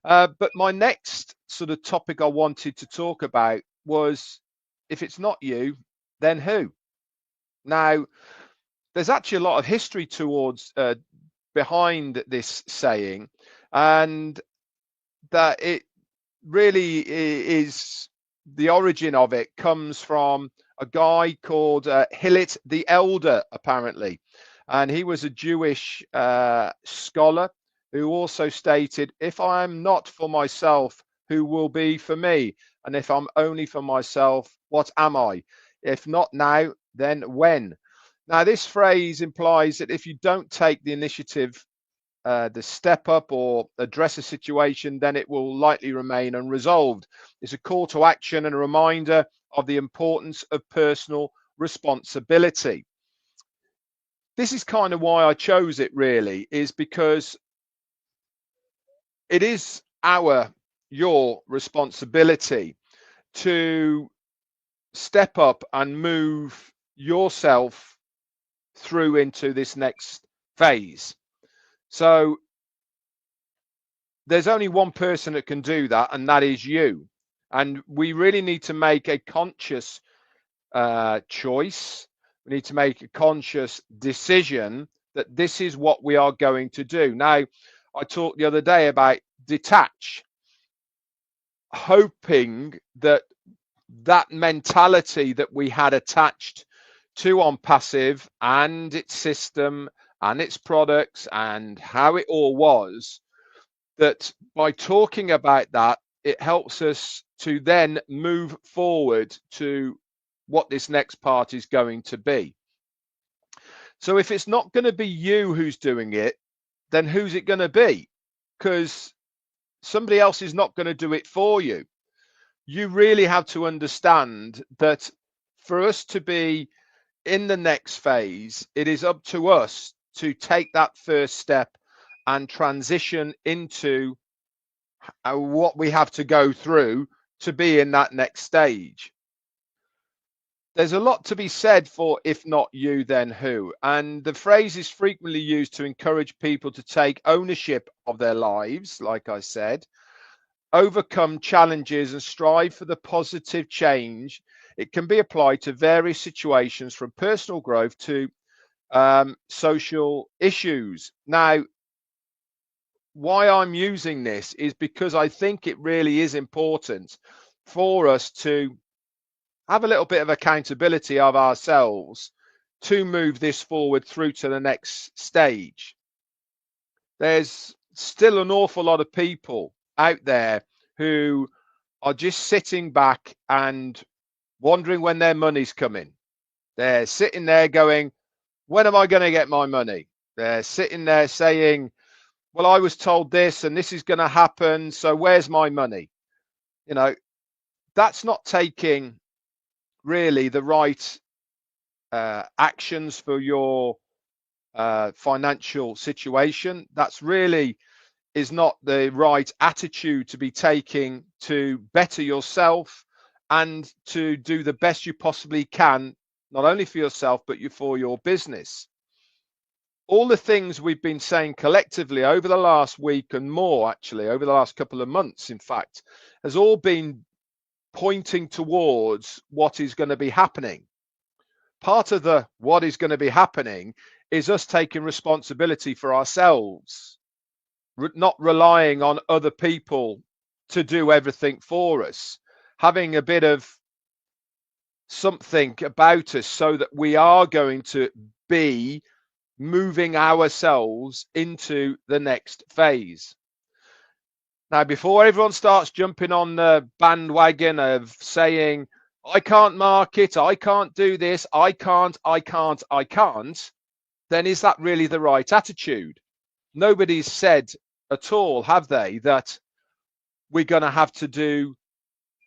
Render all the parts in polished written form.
But my next sort of topic I wanted to talk about was, if it's not you, then who? Now, there's actually a lot of history towards behind this saying, and that it really is, the origin of it comes from a guy called Hillit the Elder, apparently. And he was a Jewish scholar who also stated, if I am not for myself, who will be for me? And if I'm only for myself, what am I? If not now, then when? Now, this phrase implies that if you don't take the initiative, the step up or address a situation, then it will likely remain unresolved. It's a call to action and a reminder of the importance of personal responsibility. This is kind of why I chose it, really, is because it is your responsibility to step up and move yourself through into this next phase. So there's only one person that can do that, and that is you. And we really need to make a conscious choice. We need to make a conscious decision that this is what we are going to do. Now, I talked the other day about detach, hoping that that mentality that we had attached to OnPassive and its system and its products and how it all was, that by talking about that, it helps us to then move forward to what this next part is going to be. So if it's not going to be you who's doing it, then who's it going to be? Because somebody else is not going to do it for you. You really have to understand that for us to be in the next phase, it is up to us to take that first step and transition into what we have to go through to be in that next stage. There's a lot to be said for if not you, then who? And the phrase is frequently used to encourage people to take ownership of their lives, like I said, overcome challenges and strive for the positive change. It can be applied to various situations from personal growth to social issues. Now, why I'm using this is because I think it really is important for us to have a little bit of accountability of ourselves to move this forward through to the next stage. There's still an awful lot of people out there who are just sitting back and wondering when their money's coming. They're sitting there going, when am I going to get my money? They're sitting there saying, well, I was told this and this is going to happen, so where's my money? You know, that's not taking really the right actions for your financial situation. That's really is not the right attitude to be taking to better yourself and to do the best you possibly can, not only for yourself, but for your business. All the things we've been saying collectively over the last week and more, actually, over the last couple of months, in fact, has all been pointing towards what is going to be happening. Part of the what is going to be happening is us taking responsibility for ourselves, not relying on other people to do everything for us, having a bit of something about us so that we are going to be moving ourselves into the next phase. Now, before everyone starts jumping on the bandwagon of saying, I can't market, I can't do this, I can't, then is that really the right attitude? Nobody's said at all, have they, that we're going to have to do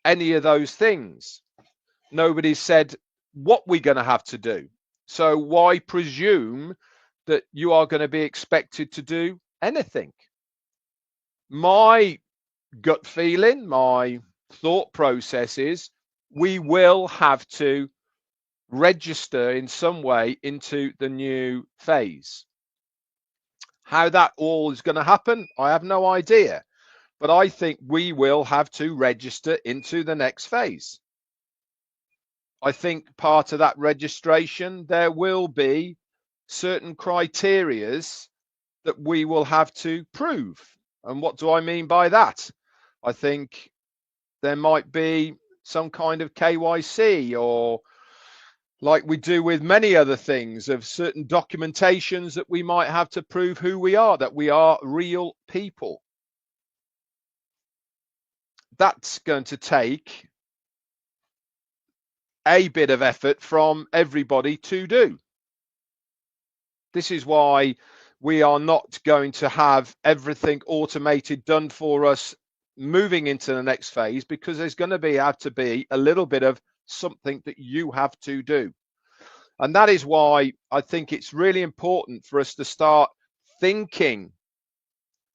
any of those things. Nobody's said what we're going to have to do. So why presume that you are going to be expected to do anything? My gut feeling, my thought process is we will have to register in some way into the new phase. How that all is going to happen, I have no idea. But I think we will have to register into the next phase. I think part of that registration, there will be certain criterias that we will have to prove. And what do I mean by that? I think there might be some kind of KYC, or like we do with many other things, of certain documentations that we might have to prove who we are, that we are real people. That's going to take a bit of effort from everybody to do. This is why we are not going to have everything automated done for us moving into the next phase, because there's going to have to be a little bit of something that you have to do. And that is why I think it's really important for us to start thinking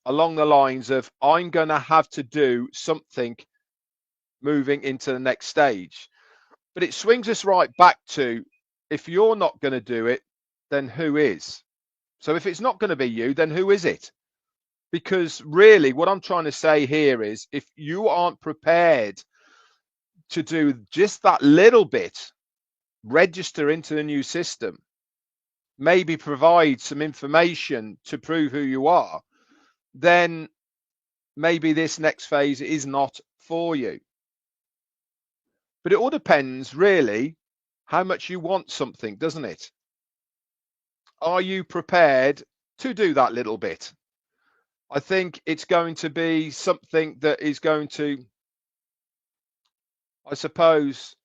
along the lines of, I'm going to have to do something moving into the next stage. But it swings us right back to, if you're not going to do it, then who is? So if it's not going to be you, then who is it? Because really what I'm trying to say here is, if you aren't prepared to do just that little bit, register into the new system, maybe provide some information to prove who you are, then maybe this next phase is not for you. But it all depends really how much you want something, doesn't it? Are you prepared to do that little bit? I think it's going to be something that is going to, I suppose,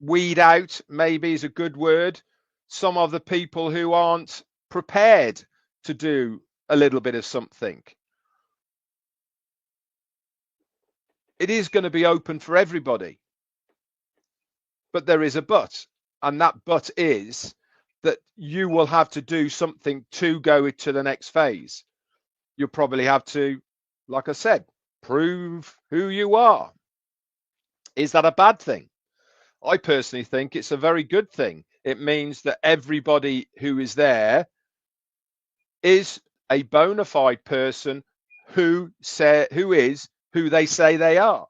weed out, maybe is a good word, some of the people who aren't prepared to do a little bit of something. It is going to be open for everybody. But there is a but, and that but is that you will have to do something to go to the next phase. You'll probably have to, like I said, prove who you are. Is that a bad thing? I personally think it's a very good thing. It means that everybody who is there is a bona fide person who is who they say they are.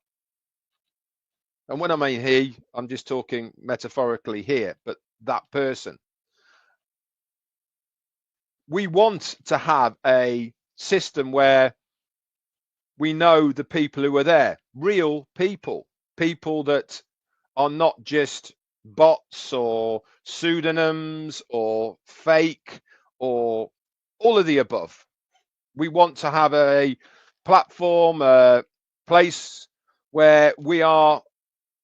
And when I mean he, I'm just talking metaphorically here, but that person. We want to have a system where we know the people who are there, real people, people that are not just bots or pseudonyms or fake or all of the above. We want to have a platform, a place where we are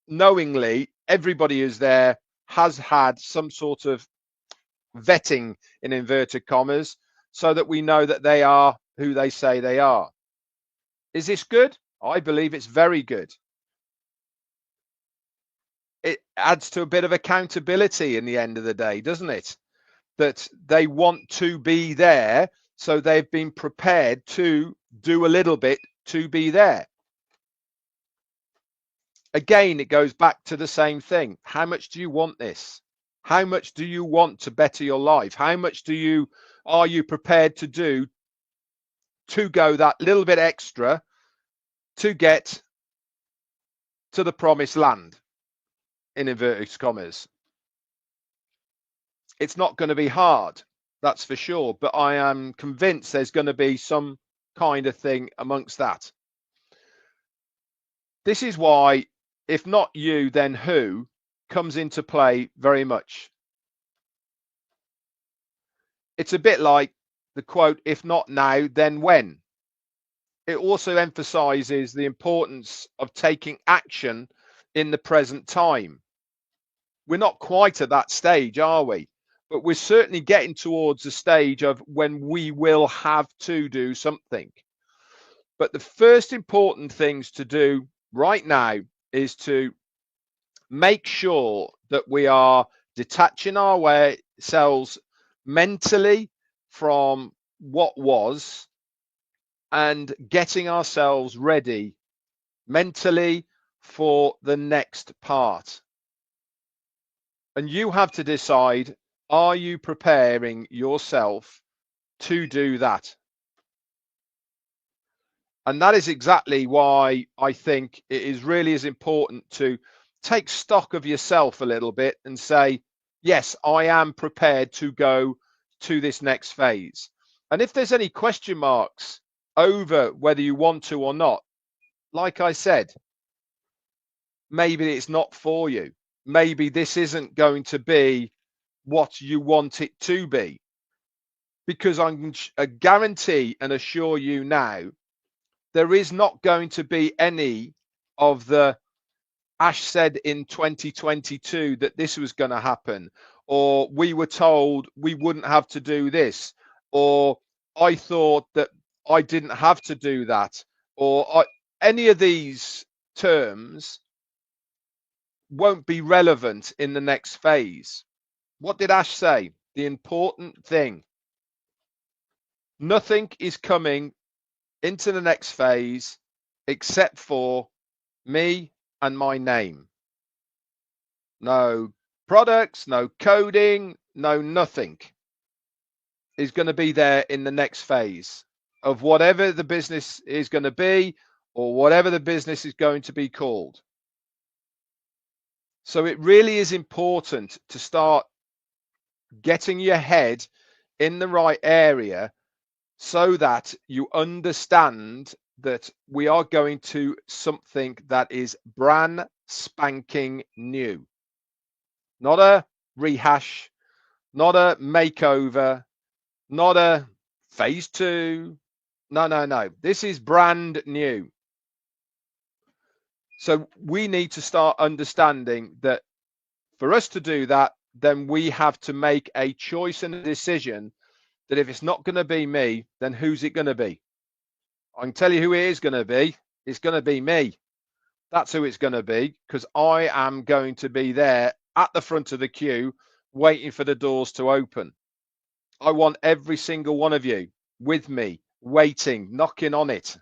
knowingly, everybody who's there has had some sort of vetting in inverted commas, so that we know that they are who they say they are. Is this good? I believe it's very good. It adds to a bit of accountability in the end of the day, doesn't it? That they want to be there, so they've been prepared to do a little bit to be there. Again, it goes back to the same thing. How much do you want this? How much do you want to better your life? How much are you prepared to do to go that little bit extra to get to the promised land, in inverted commas? It's not going to be hard, that's for sure, but I am convinced there's going to be some kind of thing amongst that. This is why, if not you, then who comes into play very much. It's a bit like the quote, if not now, then when? It also emphasizes the importance of taking action in the present time. We're not quite at that stage, are we? But we're certainly getting towards the stage of when we will have to do something. But the first important things to do right now is to make sure that we are detaching ourselves mentally from what was, and getting ourselves ready mentally for the next part. And you have to decide, are you preparing yourself to do that? And that is exactly why I think it is really is important to take stock of yourself a little bit and say, yes, I am prepared to go to this next phase. And if there's any question marks over whether you want to or not, like I said, maybe it's not for you. Maybe this isn't going to be what you want it to be. Because I can guarantee and assure you now, there is not going to be any of the Ash said in 2022 that this was going to happen, or we were told we wouldn't have to do this, or I thought that I didn't have to do that, or any of these terms won't be relevant in the next phase. What did Ash say? The important thing. Nothing is coming into the next phase except for me and my name. No products, no coding, no nothing is going to be there in the next phase of whatever the business is going to be or whatever the business is going to be called. So it really is important to start getting your head in the right area so that you understand that we are going to something that is brand spanking new. Not a rehash, not a makeover, not a phase 2. No. This is brand new. So we need to start understanding that for us to do that, then we have to make a choice and a decision that if it's not going to be me, then who's it going to be? I can tell you who it is going to be. It's going to be me. That's who it's going to be, because I am going to be there at the front of the queue waiting for the doors to open. I want every single one of you with me, waiting, knocking on it.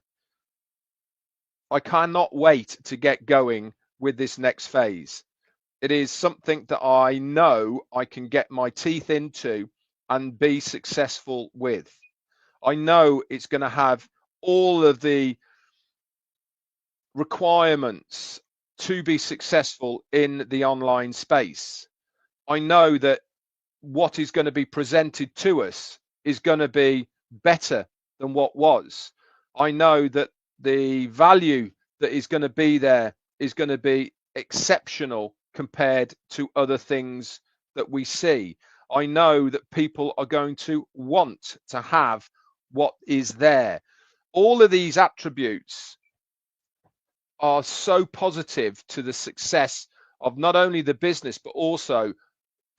I cannot wait to get going with this next phase. It is something that I know I can get my teeth into and be successful with. I know it's going to have all of the requirements to be successful in the online space. I know that what is going to be presented to us is going to be better than what was. I know that the value that is going to be there is going to be exceptional compared to other things that we see. I know that people are going to want to have what is there. All of these attributes are so positive to the success of not only the business, but also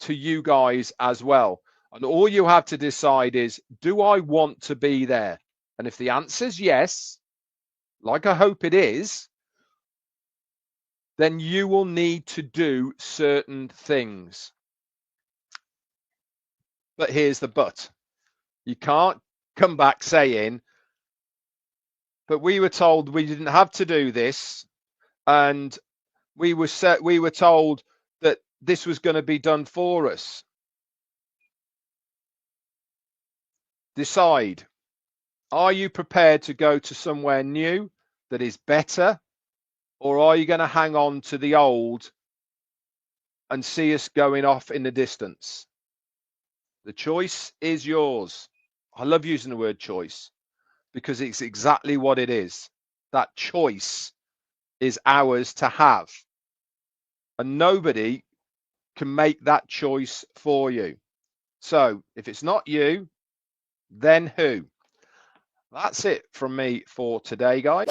to you guys as well. And all you have to decide is, do I want to be there? And if the answer is yes, like I hope it is, then you will need to do certain things. But here's the but. You can't come back saying, but we were told we didn't have to do this, and we were told that this was going to be done for us. Decide. Are you prepared to go to somewhere new that is better, or are you going to hang on to the old and see us going off in the distance? The choice is yours. I love using the word choice because it's exactly what it is. That choice is ours to have. And nobody can make that choice for you. So if it's not you, then who? That's it from me for today, guys.